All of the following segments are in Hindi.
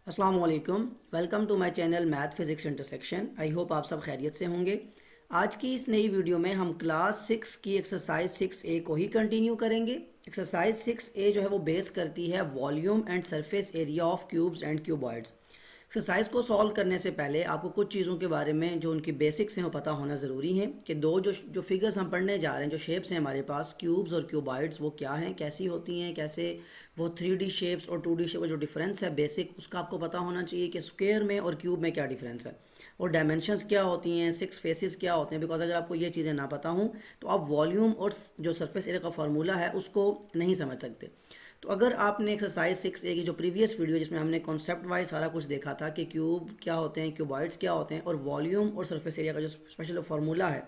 अस्सलाम वालेकुम। Welcome to my channel math physics intersection. I hope आप सब खैरियत से होंगे। आज की इस नई वीडियो में हम क्लास 6 की एक्सरसाइज 6A को ही कंटिन्यू करेंगे। एक्सरसाइज 6A जो है वो बेस करती है volume and surface area of cubes and cuboids. Exercise को सॉल्व करने से पहले आपको कुछ चीज़ों के बारे में जो उनकी बेसिक्स हैं वो पता होना ज़रूरी है कि दो जो फिगर्स हम पढ़ने जा रहे हैं, जो शेप्स हैं हमारे पास क्यूब्स और क्यूबॉइड्स, वो क्या हैं, कैसी होती हैं, कैसे वो 3D शेप्स और 2D शेप का जो डिफरेंस है बेसिक, उसका आपको पता होना चाहिए कि स्क्वायर में और क्यूब में क्या डिफरेंस है और डायमेंशंस क्या होती हैं, 6 फेसेस क्या होते हैं। बिकॉज अगर आपको ये चीज़ें ना पता हों तो आप वॉल्यूम और जो सरफेस एरिया का फार्मूला है उसको नहीं समझ सकते। तो अगर आपने एक्सरसाइज 6A की जो प्रीवियस वीडियो जिसमें हमने कॉन्सेप्ट वाइज सारा कुछ देखा था कि क्यूब क्या होते हैं, क्यूबॉइड्स क्या होते हैं और वॉल्यूम और सरफेस एरिया का जो स्पेशल फार्मूला है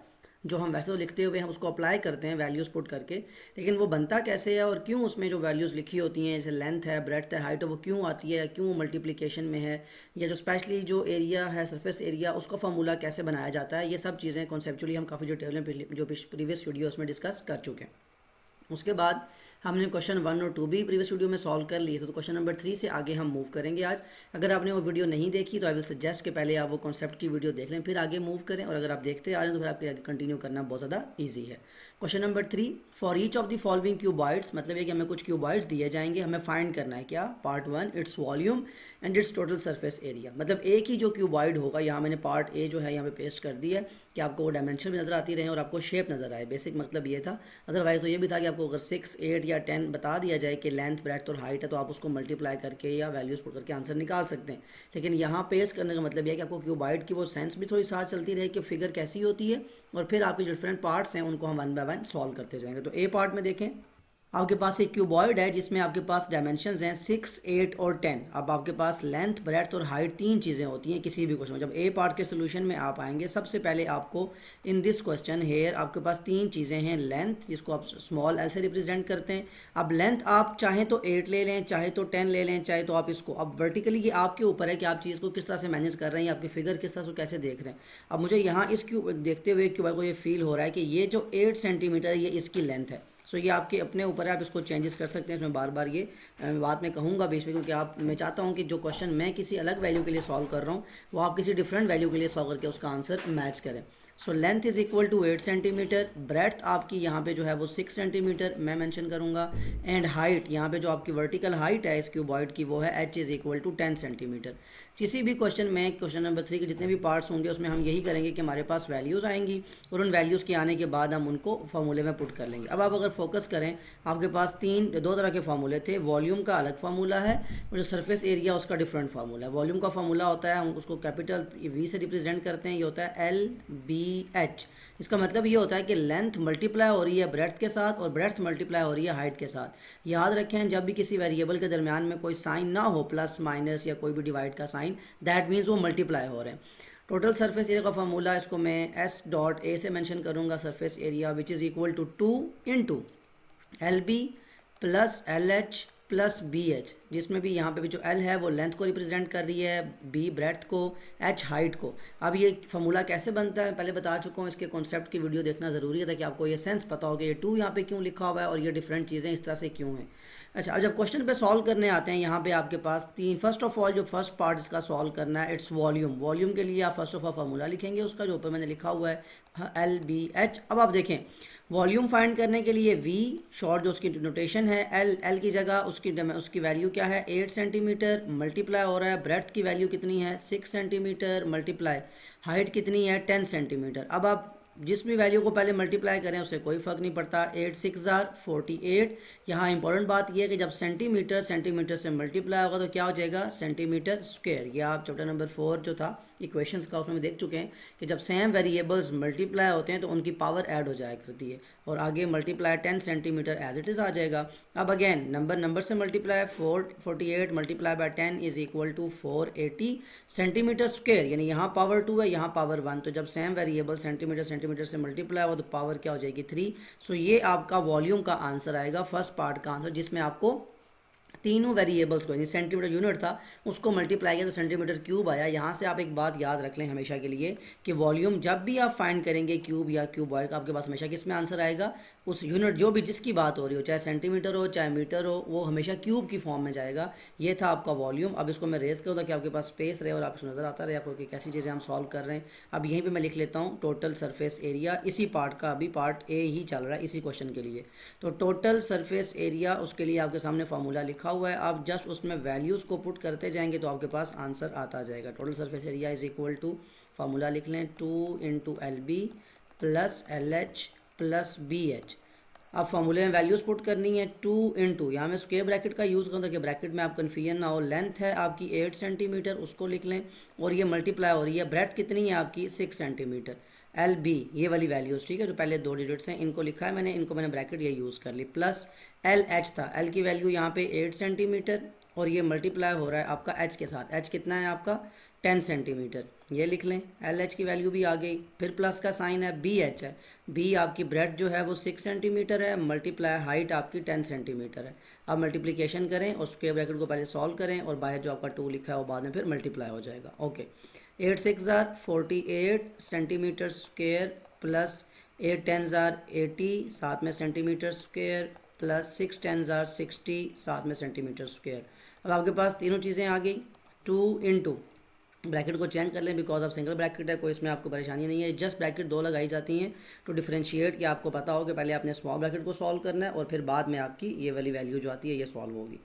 जो हम वैसे तो लिखते हुए हम उसको अप्लाई करते हैं वैल्यूज़ पुट करके, लेकिन वो बनता कैसे है और क्यों उसमें जो वैल्यूज़ लिखी होती हैं जैसे लेंथ है, ब्रेड्थ है, हाइट है, वो क्यों आती है, क्यों मल्टीप्लिकेशन में है, या जो स्पेशली जो एरिया है सरफेस एरिया उसका फार्मूला कैसे बनाया जाता है, ये सब चीज़ें कॉन्सेप्चुअली हम काफ़ी डिटेल में जो प्रीवियस वीडियो उसमें डिस्कस कर चुके हैं। उसके बाद हमने क्वेश्चन 1 और 2 भी प्रीवियस वीडियो में सॉल्व कर लिए थे, तो क्वेश्चन नंबर 3 से आगे हम मूव करेंगे आज। अगर आपने वो वीडियो नहीं देखी तो आई विल सजेस्ट कि पहले आप वो कॉन्सेप्ट की वीडियो देख लें फिर आगे मूव करें, और अगर आप देखते आ रहे हैं तो फिर आपके आगे कंटिन्यू करना बहुत ज़्यादा ईजी है। Question number 3, for each of the following cuboids, मतलब ये कि हमें कुछ क्यूबॉइड्स दिए जाएंगे, हमें फाइंड करना है क्या, part 1 its volume and it's total surface area. मतलब एक ही जो क्यूबॉइड होगा, यहाँ मैंने पार्ट ए जो है यहाँ पे पेस्ट कर दी है कि आपको वो डायमेंशन भी नज़र आती रहे और आपको शेप नज़र आए। बेसिक मतलब ये था। अदरवाइज तो ये भी था कि आपको अगर 6, 8 या 10 बता दिया जाए कि लेंथ, ब्रेड्थ और हाइट है तो आप उसको मल्टीप्लाई करके या वैल्यूज़ पुट करके आंसर निकाल सकते हैं। लेकिन यहाँ पेस्ट करने का मतलब यह है कि आपको क्यूबॉइड की वो सेंस भी थोड़ी साथ चलती रहे कि फिगर कैसी होती है, और फिर आपके जो डिफरेंट पार्ट्स हैं उनको हम वन बाय वन सॉल्व करते जाएंगे। तो ए पार्ट में देखें, आपके पास एक क्यूबॉइड है जिसमें आपके पास डायमेंशंस हैं 6, 8 और 10। अब आपके पास लेंथ, ब्रेड्थ और हाइट तीन चीज़ें होती हैं किसी भी क्वेश्चन में। जब ए पार्ट के सोल्यूशन में आप आएंगे, सबसे पहले आपको इन दिस क्वेश्चन हेयर आपके पास तीन चीज़ें हैं। लेंथ, जिसको आप स्मॉल एल से रिप्रेजेंट करते हैं। अब लेंथ आप चाहें तो 8 ले लें, चाहे तो 10 ले लें, चाहे तो आप इसको, अब वर्टिकली ये आपके ऊपर है कि आप चीज़ को किस तरह से मैनेज कर रहे हैं, आपकी फिगर किस तरह से कैसे देख रहे हैं। अब मुझे यहाँ इस क्यूब देखते हुए क्यूबॉइड को ये फील हो रहा है कि ये जो 8 सेंटीमीटर है ये इसकी लेंथ है। सो ये आपके अपने ऊपर है, आप इसको चेंजेस कर सकते हैं। इसमें बार बार ये बात मैं कहूँगा बीच में, क्योंकि आप, मैं चाहता हूँ कि जो क्वेश्चन मैं किसी अलग वैल्यू के लिए सॉल्व कर रहा हूँ वो आप किसी डिफरेंट वैल्यू के लिए सॉल्व करके उसका आंसर मैच करें। So length is equal to 8 centimetre, breadth आपकी यहाँ पे जो है वो 6 सेंटीमीटर मैं मेंशन करूँगा, एंड हाइट यहाँ पे जो आपकी वर्टिकल हाइट है इस क्यूबॉइड की वो है h is equal to 10 centimetre. किसी भी क्वेश्चन में, क्वेश्चन नंबर 3 के जितने भी पार्ट्स होंगे उसमें हम यही करेंगे कि हमारे पास वैल्यूज़ आएंगी और उन वैल्यूज़ के आने के बाद हम उनको फॉर्मूले में पुट कर लेंगे। अब आप अगर फोकस करें, आपके पास दो तरह के फार्मूले थे। वॉल्यूम का अलग फार्मूला है और जो सरफेस एरिया उसका डिफरेंट फार्मूला है। वॉल्यूम का फार्मूला होता है, हम उसको कैपिटल वी से रिप्रेजेंट करते हैं, ये होता है LBH। इसका मतलब ये होता है कि लेंथ मल्टीप्लाई हो रही है ब्रेड्थ के साथ और ब्रेड्थ मल्टीप्लाई हो रही है हाइट के साथ। याद रखें, जब भी किसी वेरिएबल के दरमियान में कोई साइन ना हो, प्लस माइनस या कोई भी डिवाइड का साइन, दैट मीन्स वो मल्टीप्लाई हो रहे हैं। टोटल सरफेस एरिया का फार्मूला, इसको मैं S.A से मेंशन करूंगा, surface area which is equal to 2 into LB plus LH plus BH, जिसमें भी यहाँ पे भी जो L है वो लेंथ को रिप्रेजेंट कर रही है, B ब्रेड्थ को, H हाइट को। अब ये फार्मूला कैसे बनता है पहले बता चुका हूँ, इसके कॉन्सेप्ट की वीडियो देखना ज़रूरी है ताकि आपको ये सेंस पता हो कि ये 2 यहाँ पे क्यों लिखा हुआ है और ये डिफरेंट चीज़ें इस तरह से क्यों हैं। अच्छा, अब जब क्वेश्चन पे सॉल्व करने आते हैं, यहाँ पे आपके पास तीन, फर्स्ट ऑफ ऑल जो फर्स्ट पार्ट इसका सॉल्व करना है इट्स वॉल्यूम। वॉल्यूम के लिए आप फर्स्ट ऑफ ऑल फार्मूला लिखेंगे उसका, जो ऊपर मैंने लिखा हुआ है LBH। अब आप देखें, वॉल्यूम फाइंड करने के लिए V शॉर्ट जो उसकी नोटेशन है, L की जगह उसकी वैल्यू क्या है 8 सेंटीमीटर, मल्टीप्लाई हो रहा है ब्रेड्थ की वैल्यू कितनी है 6 सेंटीमीटर, मल्टीप्लाई हाइट कितनी है 10 सेंटीमीटर। अब आप जिस भी वैल्यू को पहले मल्टीप्लाई करें उससे कोई फ़र्क नहीं पड़ता, 8 6 जार 48। यहाँ इंपॉर्टेंट बात यह है कि जब सेंटीमीटर से मल्टीप्लाई होगा तो क्या हो जाएगा, सेंटीमीटर स्क्वायर। या आप चैप्टर नंबर 4 जो था इक्वेशंस का, उसमें देख चुके हैं कि जब सेम वेरिएबल्स मल्टीप्लाई होते हैं तो उनकी पावर ऐड हो जाया करती है, और आगे multiply 10 centimetre as it is आ जाएगा। अब अगेन नंबर से multiply, 48 multiply by 10 is equal to 480 centimetre square, यानी यहाँ पावर 2 है, यहाँ पावर 1। तो जब सेम वेरिएबल सेंटीमीटर से मल्टीप्लाई हो तो पावर क्या हो जाएगी 3। सो ये आपका वॉल्यूम का आंसर आएगा, फर्स्ट पार्ट का आंसर, जिसमें आपको तीनों वेरिएबल्स को, यानी सेंटीमीटर यूनिट था उसको मल्टीप्लाई किया तो सेंटीमीटर क्यूब आया। यहाँ से आप एक बात याद रख लें हमेशा के लिए कि वॉल्यूम जब भी आप फाइंड करेंगे क्यूब या क्यूबॉइड का, आपके पास हमेशा किस में आंसर आएगा, उस यूनिट जो भी जिसकी बात हो रही हो, चाहे सेंटीमीटर हो चाहे मीटर हो, वो हमेशा क्यूब की फॉर्म में जाएगा। ये था आपका वॉल्यूम। अब इसको मैं रेस करूँ ताकि आपके पास स्पेस रहे और आपको नज़र आता रहे आपको कि कैसी चीज़ें हम सॉल्व कर रहे हैं। अब यहीं पे मैं लिख लेता हूँ टोटल सरफेस एरिया, इसी पार्ट का अभी पार्ट ए ही चल रहा है इसी क्वेश्चन के लिए। तो टोटल सरफेस एरिया, उसके लिए आपके सामने फार्मूला लिखा हुआ है, आप जस्ट उसमें वैल्यूज़ को पुट करते जाएंगे तो आपके पास आंसर आता जाएगा। Total surface area is equal to, formula लिख लें, 2 into L B plus L H plus B H. अब फार्मूले में वैल्यूज़ पुट करनी है, 2 इंटू, यहाँ मैं स्क्वायर ब्रैकेट का यूज़ करूँ ताकि ब्रैकेट में आप कन्फ्यूजन ना हो। लेंथ है आपकी 8 सेंटीमीटर, उसको लिख लें, और ये मल्टीप्लाई हो रही है, ब्रेथ कितनी है आपकी 6 सेंटीमीटर। एल बी ये वाली वैल्यूज़, ठीक है, जो पहले 2 डिजिट्स हैं इनको लिखा है मैंने, इनको मैंने ब्रैकेट ये यूज़ कर ली, प्लस एल एच था, एल की वैल्यू यहाँ पे 8 सेंटीमीटर और ये मल्टीप्लाई हो रहा है आपका एच के साथ, एच कितना है आपका 10 सेंटीमीटर, ये लिख लें। एल एच की वैल्यू भी आ गई, फिर प्लस का साइन है, बी एच है, बी आपकी ब्रेड जो है वो 6 सेंटीमीटर है, मल्टीप्लाई हाइट आपकी 10 सेंटीमीटर है। अब मल्टीप्लिकेशन करें और स्क्वायर ब्रैकेट को पहले सॉल्व करें और बाहर जो आपका 2 लिखा है वो बाद में फिर मल्टीप्लाई हो जाएगा। Okay, 8 6 jar 48 centimetre square plus 8 10 jar 80 साथ में सेंटीमीटर स्क्वायर प्लस 6 10 जार 60 साथ में सेंटीमीटर स्क्वायर। अब आपके पास तीनों चीज़ें आ गई, 2 इंटू, ब्रैकेट को चेंज कर लें बिकॉज ऑफ सिंगल ब्रैकेट है, कोई इसमें आपको परेशानी नहीं है, जस्ट ब्रैकेट 2 लगाई जाती हैं टू डिफरेंशिएट, कि आपको पता हो कि पहले आपने स्मॉल ब्रैकेट को सॉल्व करना है और फिर बाद में आपकी ये वाली वैल्यू जो आती है ये सॉल्व होगी।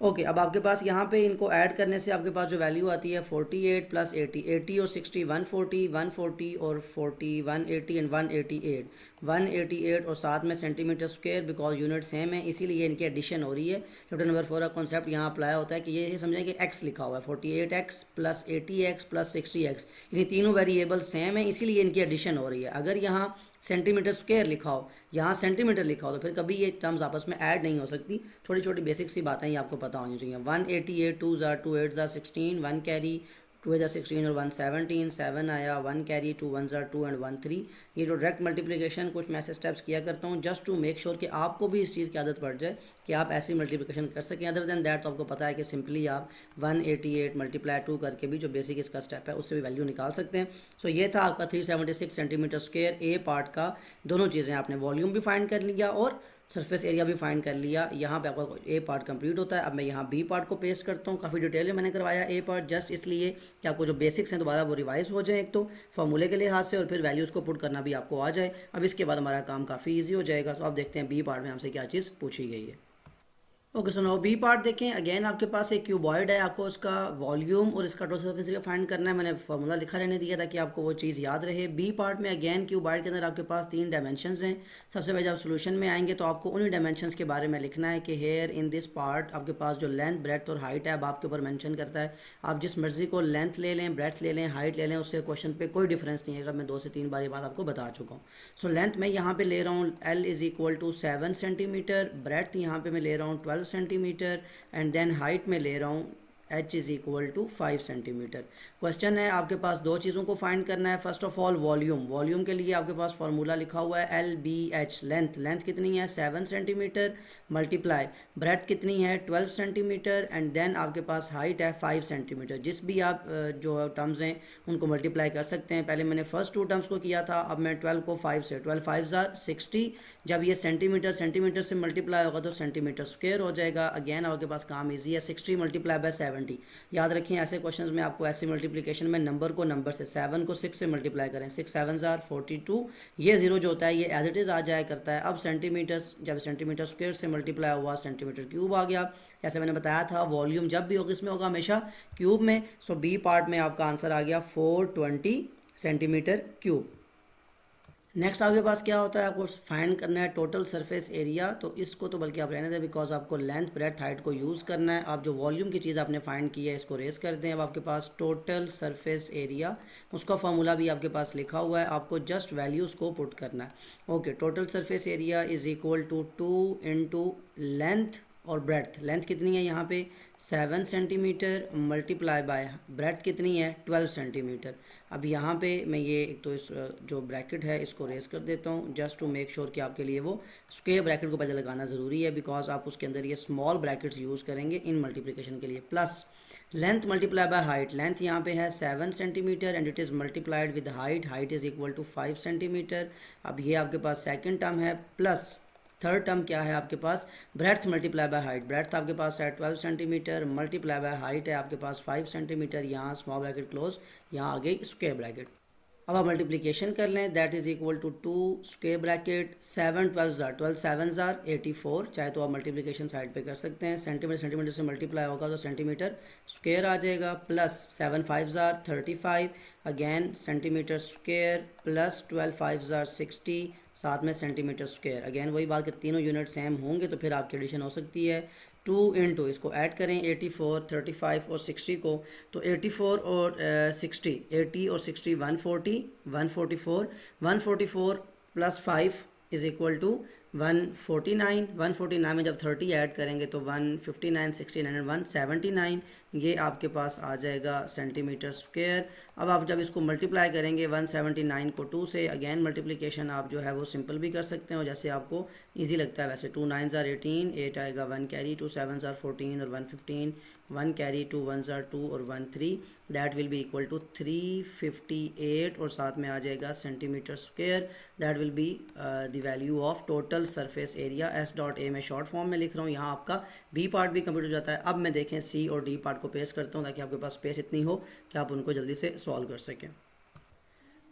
ओके, अब आपके पास यहाँ पे इनको ऐड करने से आपके पास जो वैल्यू आती है 48 प्लस 80, 80 और 60 140, 140 और 40 180 एंड 188, 188 और साथ में centimetre square, because unit same है इसीलिए इनकी एडिशन हो रही है। चैप्टर नंबर 4 का कॉन्सेप्ट यहाँ अप्लाई होता है कि ये समझें कि एक्स लिखा हुआ है, 48x plus 80x plus 60x, यानी तीनों वेरिएबल सेम है इसीलिए इनकी एडिशन हो रही है। अगर यहाँ सेंटीमीटर स्क्वायर लिखा हो, यहाँ सेंटीमीटर लिखा हो, तो फिर कभी ये टर्म्स आपस में ऐड नहीं हो सकती। छोटी छोटी बेसिक सी बातें ये आपको पता होनी चाहिए। 188 2 जार 2 8 जार 16, 1 कैरी 2 जार 16 और 117, 7 आया, 1 कैरी 2 1 जार 2 एंड 1 3। ये जो डायरेक्ट मल्टीप्लिकेशन कुछ मैं ऐसे स्टेप्स किया करता हूँ जस्ट टू मेक श्योर कि आपको भी इस चीज़ की आदत पड़ जाए कि आप ऐसी मल्टीप्लिकेशन कर सकें। अदर देन दैट तो आपको पता है कि सिंपली आप 188 मल्टीप्लाई 2 करके भी जो बेसिक इसका स्टेप है उससे भी वैल्यू निकाल सकते हैं। सो ये था आपका 376 सेंटीमीटर स्क्वायर ए पार्ट का। दोनों चीज़ें आपने वॉल्यूम भी फाइंड कर लिया और सरफेस एरिया भी फाइंड कर लिया। यहाँ पे आपका ए पार्ट कंप्लीट होता है। अब मैं यहाँ बी पार्ट को पेस्ट करता हूँ। काफ़ी डिटेल में मैंने करवाया ए पार्ट जस्ट इसलिए कि आपको जो बेसिक्स हैं दोबारा वो रिवाइज हो जाए, एक तो फॉर्मूले के लिहाज से और फिर वैल्यूज़ को पुट करना भी आपको आ जाए। अब इसके बाद हमारा काम काफ़ी ईजी हो जाएगा। तो आप देखते हैं बी पार्ट में हमसे क्या चीज़ पूछी गई है। Okay, so now B part देखें। अगेन आपके पास एक क्यूबॉइड है, आपको उसका वॉल्यूम और इसका टोटल सरफेस एरिया फाइंड करना है। मैंने फार्मूला लिखा रहने दिया था कि आपको वो चीज़ याद रहे। बी पार्ट में अगेन क्यूबॉइड के अंदर आपके पास 3 डायमेंशंस हैं। सबसे पहले जब सोल्यूशन में आएंगे तो आपको उन्हीं डायमेंशंस के बारे में लिखना है कि हेयर इन दिस पार्ट आपके पास जो लेंथ ब्रेथ और हाइट है अब आपके ऊपर मेंशन करता है। आप जिस मर्जी को लेंथ ले लें, ब्रेथ ले लें, हाइट ले लें, उससे क्वेश्चन पे कोई डिफरेंस नहीं है। मैं 2 से 3 बार ये बात आपको बता चुका हूँ। सो लेंथ मैं यहाँ पे ले रहा हूँ L is equal to 7 centimetre, breadth यहाँ पे मैं ले रहा हूँ 12 सेंटीमीटर एंड देन हाइट में ले रहा हूँ h is equal to 5 centimetre. Question है आपके पास 2 चीज़ों को फाइंड करना है। First of all volume, volume के लिए आपके पास फार्मूला लिखा हुआ है LBH। लेंथ कितनी है 7 सेंटीमीटर मल्टीप्लाई ब्रेथ कितनी है 12 सेंटीमीटर एंड देन आपके पास हाइट है 5 सेंटीमीटर। जिस भी आप जो टर्म्स हैं उनको मल्टीप्लाई कर सकते हैं। पहले मैंने फर्स्ट 2 टर्म्स को किया था, अब मैं 12 को 5 से, 12 5 जार 60। जब ये सेंटीमीटर से मल्टीप्लाई होगा तो सेंटीमीटर स्क्वायर हो जाएगा। अगेन आपके पास काम ईजी है, 60 मल्टीप्लाई बाय 70। याद रखें ऐसे क्वेश्चंस में आपको ऐसी मल्टीप्लिकेशन में नंबर को नंबर से 7 को 6 से मल्टीप्लाई करें। 6 7 जार 42। ये 0 जो होता है ये एज इट इज़ आ जाया करता है। अब सेंटीमीटर, जब सेंटीमीटर स्क्वायर से मल्टीप्लाई हुआ सेंटीमीटर क्यूब आ गया। जैसे मैंने बताया था वॉल्यूम जब भी होगा इसमें होगा हमेशा क्यूब में। सो बी पार्ट में आपका आंसर आ गया 420 सेंटीमीटर क्यूब। नेक्स्ट आपके पास क्या होता है, आपको फाइंड करना है टोटल सरफेस एरिया। तो इसको तो बल्कि आप रहने दें बिकॉज आपको लेंथ ब्रेथ हाइट को यूज़ करना है। आप जो वॉल्यूम की चीज़ आपने फाइंड की है इसको रेस कर दें। अब आपके पास टोटल सरफेस एरिया, उसका फार्मूला भी आपके पास लिखा हुआ है, आपको जस्ट वैल्यूज़ को पुट करना है। Okay, total surface area is equal to 2 into length और ब्रेड्थ, लेंथ कितनी है यहाँ पे 7 सेंटीमीटर मल्टीप्लाई बाय ब्रेड्थ कितनी है 12 सेंटीमीटर। अब यहाँ पे मैं ये एक तो इस जो ब्रैकेट है इसको रेस कर देता हूँ जस्ट टू मेक श्योर कि आपके लिए वो स्क्वायर ब्रैकेट को पहले लगाना ज़रूरी है, बिकॉज आप उसके अंदर ये स्मॉल ब्रैकेट्स यूज़ करेंगे इन मल्टीप्लिकेशन के लिए। Plus length multiply by height, length यहाँ पे है 7 centimetre and it is multiplied with height, height is equal to 5 centimetre. अब ये आपके पास सेकंड टर्म है, प्लस थर्ड टर्म क्या है आपके पास breadth multiply by height, breadth आपके पास है 12 सेंटीमीटर मल्टीप्लाई बाय हाइट है आपके पास 5 सेंटीमीटर, यहाँ स्मॉल ब्रैकेट क्लोज, यहाँ आ गई स्क्वायर ब्रैकेट। अब आप मल्टीप्लिकेशन कर लें, that is equal to 2 square bracket 7 12 जार 12 7 जार 84, चाहे तो आप मल्टीप्लिकेशन साइड पे कर सकते हैं, सेंटीमीटर सेंटीमीटर से मल्टीप्लाई होगा तो सेंटीमीटर स्क्वायर आ जाएगा, plus 7 5 jar 35 again centimetre square, plus 12 5 jar 60 साथ में सेंटीमीटर स्क्वायर, अगेन वही बात कि तीनों यूनिट सेम होंगे तो फिर आपकी एडिशन हो सकती है। 2 इंटू इसको ऐड करें 84 35 और 60 को, तो 84 और 60 80 और 60 140 144 144 प्लस 5 इज़ इक्वल टू 149 149 में जब 30 ऐड करेंगे तो 159 69 एंड 179 ये आपके पास आ जाएगा सेंटीमीटर स्क्वायर। अब आप जब इसको मल्टीप्लाई करेंगे 179 को 2 से, अगेन मल्टीप्लिकेशन आप जो है वो सिंपल भी कर सकते हैं और जैसे आपको इजी लगता है वैसे, 2 9 जार 18 8 आएगा 1 कैरी, 2 7 जार 14 और 115 1 कैरी, 2 1 जार 2 और 1 3, that will be equal to 358 और साथ में आ जाएगा centimetre square, that will be the value of total surface area. S dot A मैं शॉर्ट फॉर्म में लिख रहा हूँ, यहाँ आपका बी पार्ट भी कंप्लीट हो जाता है। अब मैं देखें सी और डी पार्ट को पेश करता हूँ ताकि आपके पास स्पेस इतनी हो कि आप उनको जल्दी से सॉल्व कर सकें।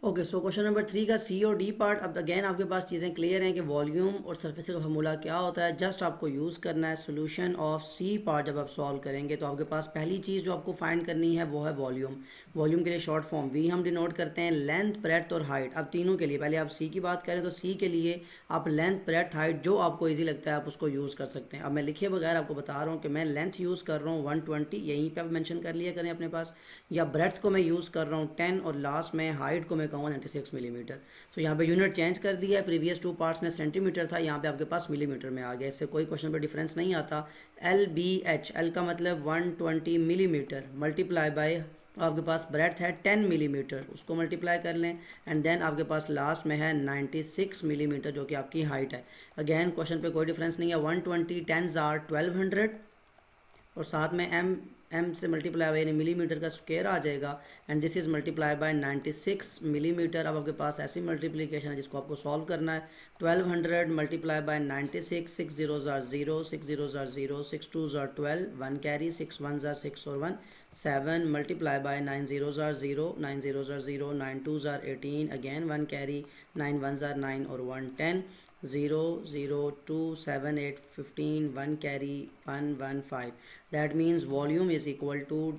ओके, सो क्वेश्चन नंबर 3 का सी और डी पार्ट। अब अगेन आपके पास चीज़ें क्लियर हैं कि वॉल्यूम और सरफेस का फार्मूला क्या होता है, जस्ट आपको यूज़ करना है। सोल्यूशन ऑफ सी पार्ट जब आप सॉल्व करेंगे तो आपके पास पहली चीज़ जो आपको फाइंड करनी है वो है वॉल्यूम। वॉल्यूम के लिए शॉर्ट फॉर्म वी हम डिनोट करते हैं लेंथ ब्रेड्थ और हाइट। अब तीनों के लिए पहले आप सी की बात करें तो सी के लिए आप लेंथ ब्रेड्थ हाइट जो आपको ईजी लगता है आप उसको यूज़ कर सकते हैं। अब मैं लिखे बगैर आपको बता रहा हूँ कि मैं लेंथ यूज़ कर रहा हूँ 120, यहीं पर आप मैंशन कर लिया करें अपने पास, या ब्रेड्थ को मैं यूज़ कर रहा हूँ 10 और लास्ट में हाइट को मैं कहूँगा 96 मिलीमीटर। तो यहाँ पे यूनिट चेंज कर दिया है, प्रीवियस 2 पार्ट्स में सेंटीमीटर था, यहाँ पे आपके पास मिलीमीटर में आ गया। इससे कोई क्वेश्चन पे डिफरेंस नहीं आता। एल बी एच, एल का मतलब 120 मिलीमीटर मल्टीप्लाई बाय आपके पास ब्रेड्थ है 10 मिलीमीटर, उसको मल्टीप्लाई कर लें एंड देन आपके पास लास्ट में है 96 मिलीमीटर जो कि आपकी हाइट है। अगेन क्वेश्चन पे कोई डिफरेंस नहीं है। 120 10 आर 1200 और साथ में एम से मल्टीप्लाई बाय यानी मिलीमीटर का स्क्वायर आ जाएगा and this is multiply by 96 millimetre. अब आपके पास ऐसी मल्टीप्लिकेशन है जिसको आपको सॉल्व करना है। 1200 multiply by 96, 6 0 jar 0, 6 0 jar 0, 6 2 jar 12, 1 carry, 6 1 jar 6 और 1 7 multiply by 9 0 jar 0, 9 0 jar 0, 9 2 jar 18, again 1 carry, 9 1 jar 9 और 1 10, 0 0 2 7 8 15, 1 carry 1 1 5, that means volume is equal to